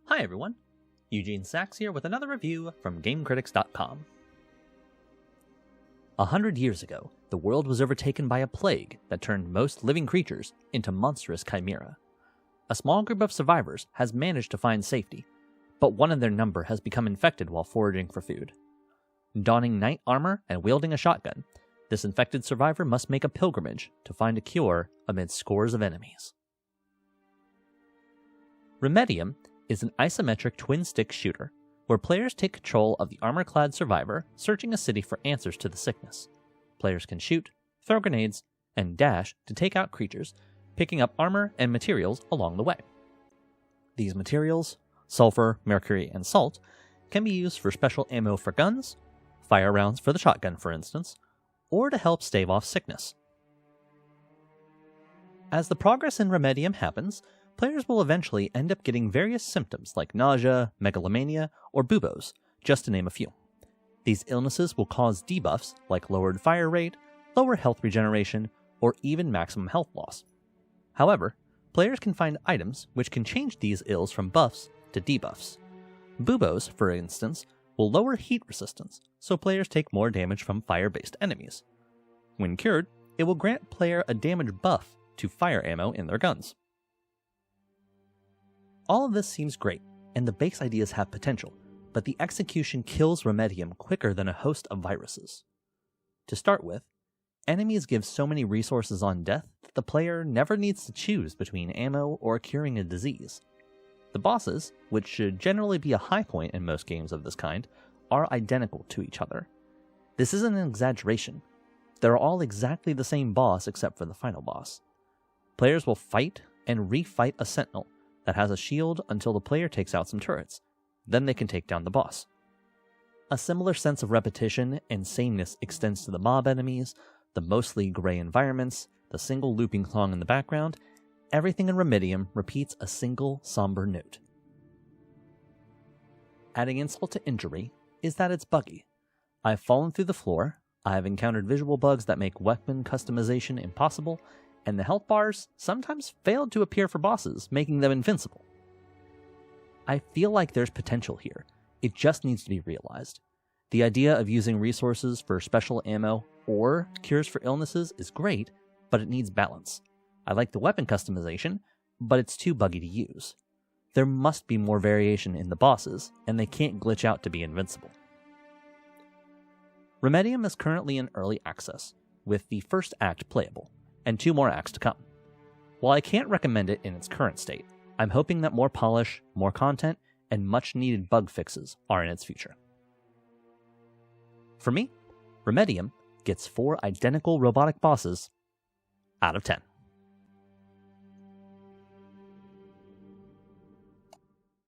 Hi everyone, Eugene Sachs here with another review from GameCritics.com. 100 years ago, the world was overtaken by a plague that turned most living creatures into monstrous chimera. A small group of survivors has managed to find safety, but one of their number has become infected while foraging for food. Donning knight armor and wielding a shotgun, this infected survivor must make a pilgrimage to find a cure amid scores of enemies. Remedium is an isometric twin-stick shooter, where players take control of the armor-clad survivor searching a city for answers to the sickness. Players can shoot, throw grenades, and dash to take out creatures, picking up armor and materials along the way. These materials, sulfur, mercury, and salt, can be used for special ammo for guns, fire rounds for the shotgun for instance, or to help stave off sickness. As the progress in Remedium happens, players will eventually end up getting various symptoms like nausea, megalomania, or buboes, just to name a few. These illnesses will cause debuffs like lowered fire rate, lower health regeneration, or even maximum health loss. However, players can find items which can change these ills from buffs to debuffs. Buboes, for instance, will lower heat resistance, so players take more damage from fire-based enemies. When cured, it will grant player a damage buff to fire ammo in their guns. All of this seems great, and the base ideas have potential, but the execution kills Remedium quicker than a host of viruses. To start with, enemies give so many resources on death that the player never needs to choose between ammo or curing a disease. The bosses, which should generally be a high point in most games of this kind, are identical to each other. This isn't an exaggeration. They're all exactly the same boss except for the final boss. Players will fight and refight a sentinel that has a shield until the player takes out some turrets. Then they can take down the boss. A similar sense of repetition and sameness extends to the mob enemies, the mostly gray environments, the single looping song in the background. Everything in Remedium repeats a single somber note. Adding insult to injury is that it's buggy. I've fallen through the floor, I've encountered visual bugs that make weapon customization impossible, and the health bars sometimes failed to appear for bosses, making them invincible. I feel like there's potential here. It just needs to be realized. The idea of using resources for special ammo or cures for illnesses is great, but it needs balance. I like the weapon customization, but it's too buggy to use. There must be more variation in the bosses, and they can't glitch out to be invincible. Remedium is currently in early access, with the first act playable, and 2 more acts to come. While I can't recommend it in its current state, I'm hoping that more polish, more content, and much-needed bug fixes are in its future. For me, Remedium gets 4 identical robotic bosses out of 10.